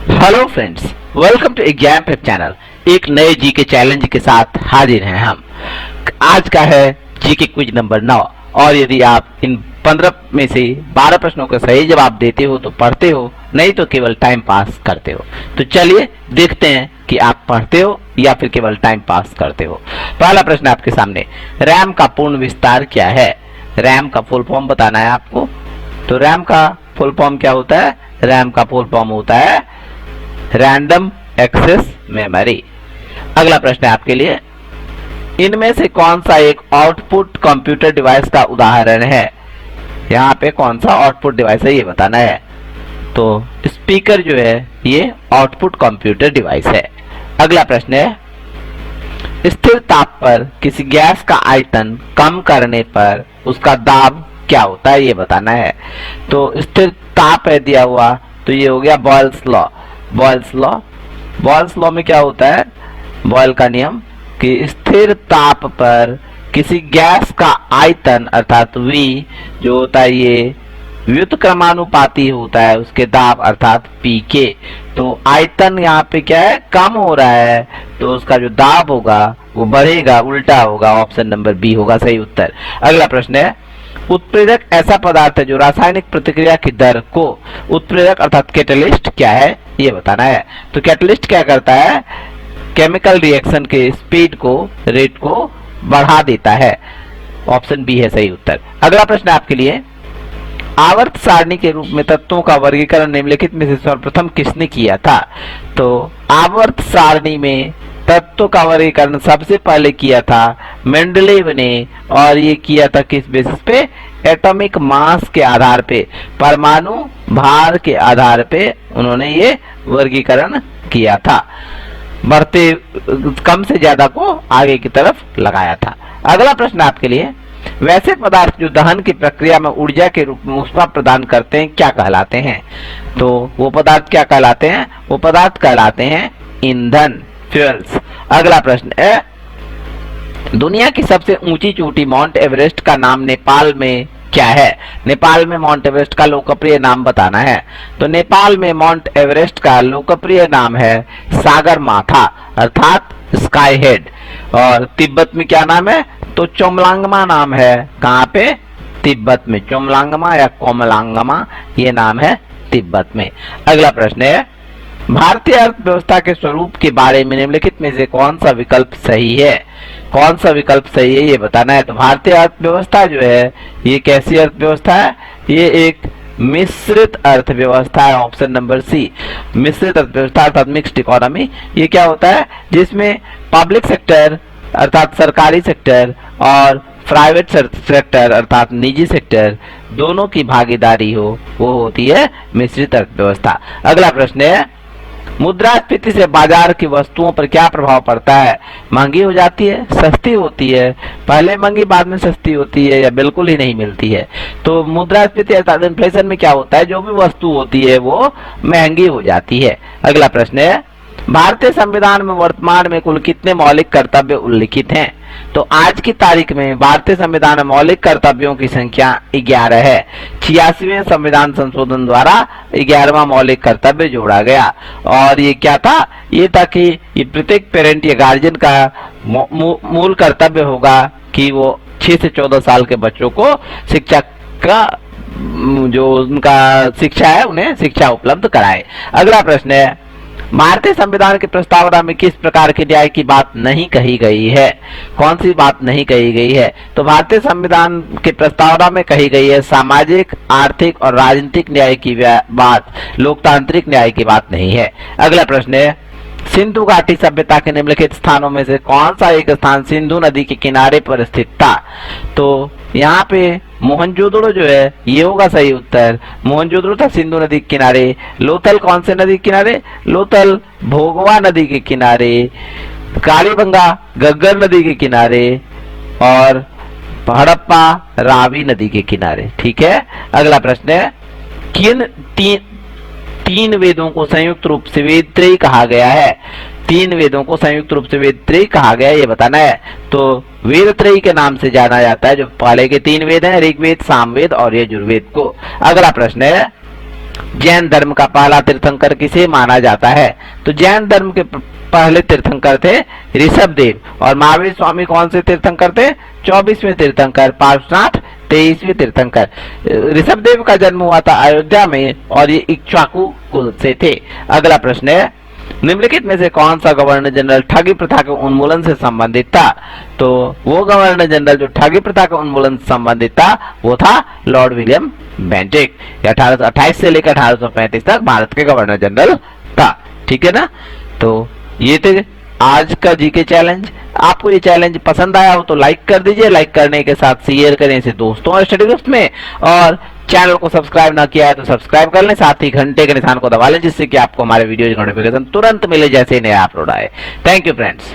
Hello friends, welcome to exam prep channel. एक नए GK challenge के साथ हाजिर हैं हम। आज का है जीके क्विज नंबर 9 और यदि आप इन 15 में से 12 प्रश्नों का सही जवाब देते हो तो पढ़ते हो, नहीं तो केवल टाइम पास करते हो। तो चलिए देखते हैं कि आप पढ़ते हो या फिर केवल टाइम पास करते हो। पहला प्रश्न आपके सामने, रैम का पूर्ण विस्तार क्या है? रैम का फुल फॉर्म बताना है आपको। तो रैम का फुल फॉर्म क्या होता है? रैम का फुल फॉर्म होता है रैंडम एक्सेस मेमोरी। अगला प्रश्न है आपके लिए, इनमें से कौन सा एक आउटपुट कंप्यूटर डिवाइस का उदाहरण है? यहाँ पे कौन सा आउटपुट डिवाइस है ये बताना है। तो स्पीकर जो है ये आउटपुट कंप्यूटर डिवाइस है। अगला प्रश्न है, स्थिर ताप पर किसी गैस का आयतन कम करने पर उसका दाब क्या होता है ये बताना है। तो स्थिर ताप है दिया हुआ, तो ये हो गया बॉयल्स लॉ। बॉयल्स लॉ में क्या होता है? बॉयल का नियम कि स्थिर ताप पर किसी गैस का आयतन अर्थात V जो होता है ये व्युत्क्रमानुपाती होता है उसके दाब अर्थात pk। तो आयतन यहाँ पे क्या है? कम हो रहा है, तो उसका जो दाब होगा वो बढ़ेगा, उल्टा होगा। ऑप्शन नंबर बी होगा सही उत्तर। अगला प्रश्न है, उत्प्रेरक ऐसा पदार्थ है जो रासायनिक प्रतिक्रिया की दर को, उत्प्रेरक अर्थात कैटलिस्ट क्या है ये बताना है। तो कैटलिस्ट क्या करता है? केमिकल रिएक्शन के स्पीड को, रेट को बढ़ा देता है। ऑप्शन बी है सही उत्तर। अगला प्रश्न आपके लिए, आवर्त सारणी के रूप में तत्वों का वर्गीकरण निम्नलिखित में से सर्वप्रथम किसने किया था? तो आवर्त सारणी में तत्वों का वर्गीकरण सबसे पहले किया था मेंडलेव ने, और ये किया था किस बेसिस पे? एटॉमिक मास के आधार पे, परमाणु भार के आधार पे उन्होंने ये वर्गीकरण किया था। बढ़ते कम से ज्यादा को आगे की तरफ लगाया था। अगला प्रश्न आपके लिए, वैसे पदार्थ जो दहन की प्रक्रिया में ऊर्जा के रूप में ऊष्मा प्रदान करते हैं क्या कहलाते हैं? तो वो पदार्थ क्या कहलाते हैं? वो पदार्थ कहलाते हैं ईंधन, फ्यूल्स। अगला प्रश्न है, दुनिया की सबसे ऊंची चोटी माउंट एवरेस्ट का नाम नेपाल में क्या है? नेपाल में माउंट एवरेस्ट का लोकप्रिय नाम बताना है। तो नेपाल में माउंट एवरेस्ट का लोकप्रिय नाम है सागरमाथा अर्थात स्काई हेड। और तिब्बत में क्या नाम है? तो चोमलांगमा नाम है। कहाँ पे? तिब्बत में। चोमलांगमा या कोमलांगमा ये नाम है तिब्बत में। अगला प्रश्न है, भारतीय अर्थव्यवस्था के स्वरूप के बारे में निम्नलिखित में से कौन सा विकल्प सही है? कौन सा विकल्प सही है ये बताना है। तो भारतीय अर्थव्यवस्था जो है ये कैसी अर्थव्यवस्था है? ये एक मिश्रित अर्थव्यवस्था है। ऑप्शन नंबर सी, मिश्रित अर्थव्यवस्था अर्थात मिक्स्ड इकोनॉमी। ये क्या होता है? जिसमें पब्लिक सेक्टर अर्थात सरकारी सेक्टर और प्राइवेट सेक्टर अर्थात निजी सेक्टर दोनों की भागीदारी हो, वो होती है मिश्रित अर्थव्यवस्था। अगला प्रश्न है, मुद्रास्फीति से बाजार की वस्तुओं पर क्या प्रभाव पड़ता है? महंगी हो जाती है, सस्ती होती है, पहले महंगी बाद में सस्ती होती है, या बिल्कुल ही नहीं मिलती है? तो मुद्रास्फीति अर्थात इन्फ्लेशन में क्या होता है? जो भी वस्तु होती है वो महंगी हो जाती है। अगला प्रश्न है, भारतीय संविधान में वर्तमान में कुल कितने मौलिक कर्तव्य उल्लिखित हैं? तो आज की तारीख में भारतीय संविधान में मौलिक कर्तव्यों की संख्या 11 है। 86वें संविधान संशोधन द्वारा 11वां मौलिक कर्तव्य जोड़ा गया। और ये क्या था? ये था कि ये प्रत्येक पेरेंट या गार्जियन का मूल कर्तव्य होगा कि वो 6 से 14 साल के बच्चों को शिक्षा का जो उनका शिक्षा है उन्हें शिक्षा उपलब्ध कराए। अगला प्रश्न है, भारतीय संविधान की प्रस्तावना में किस प्रकार के न्याय की बात नहीं कही गई है? कौन सी बात नहीं कही गई है? तो भारतीय संविधान की प्रस्तावना में कही गई है सामाजिक, आर्थिक और राजनीतिक न्याय की बात, लोकतांत्रिक न्याय की बात नहीं है। अगला प्रश्न है, सिंधु घाटी सभ्यता के निम्नलिखित स्थानों में से कौन सा एक स्थान सिंधु नदी के किनारे पर स्थित था? तो यहाँ पे मोहनजोदड़ो जो है ये होगा सही उत्तर। मोहनजोदड़ो था सिंधु नदी के किनारे। लोथल कौन से नदी के किनारे? लोथल भोगवा नदी के किनारे। कालीबंगा गग्गर नदी के किनारे और हड़प्पा रावी नदी के किनारे। ठीक है। अगला प्रश्न है, किन तीन वेदों को संयुक्त रूप से वेद त्रयी कहा गया है? 3 वेदों को संयुक्त रूप से वेद त्रयी कहा गया है ये बताना है। तो वेद त्रयी के नाम से जाना जाता है जो पहले के 3 वेद हैं, ऋग्वेद, सामवेद और यजुर्वेद को। अगला प्रश्न है, जैन धर्म का पहला तीर्थंकर किसे माना जाता है? तो जैन धर्म के पहले तीर्थंकर थे ऋषभदेव। और महावीर स्वामी कौन से तीर्थंकर थे? 24वें तीर्थंकर। पार्श्वनाथ 23वें तीर्थंकर। ऋषभदेव का जन्म हुआ था अयोध्या में और ये इक्ष्वाकु कुल से थे। अगला प्रश्न है, निम्नलिखित में से कौन सा गवर्नर जनरल ठगी प्रथा के उन्मूलन से संबंधित था? तो वो गवर्नर जनरल जो ठगी प्रथा के उन्मूलन से संबंधित था वो था लॉर्ड विलियम बेंटिक। 1828 से लेकर 1835 तक भारत के गवर्नर जनरल था। ठीक है ना? तो ये थे आज का जीके चैलेंज। आपको ये चैलेंज पसंद आया हो तो लाइक कर दीजिए, लाइक करने के साथ शेयर करें इसे दोस्तों और स्टडी ग्रुप्स में, और चैनल को सब्सक्राइब ना किया है तो सब्सक्राइब कर लें, साथ ही घंटे के निशान को दबा लें जिससे कि आपको हमारे वीडियो की नोटिफिकेशन तुरंत मिले जैसे ही नया अपलोड आए। Thank you friends.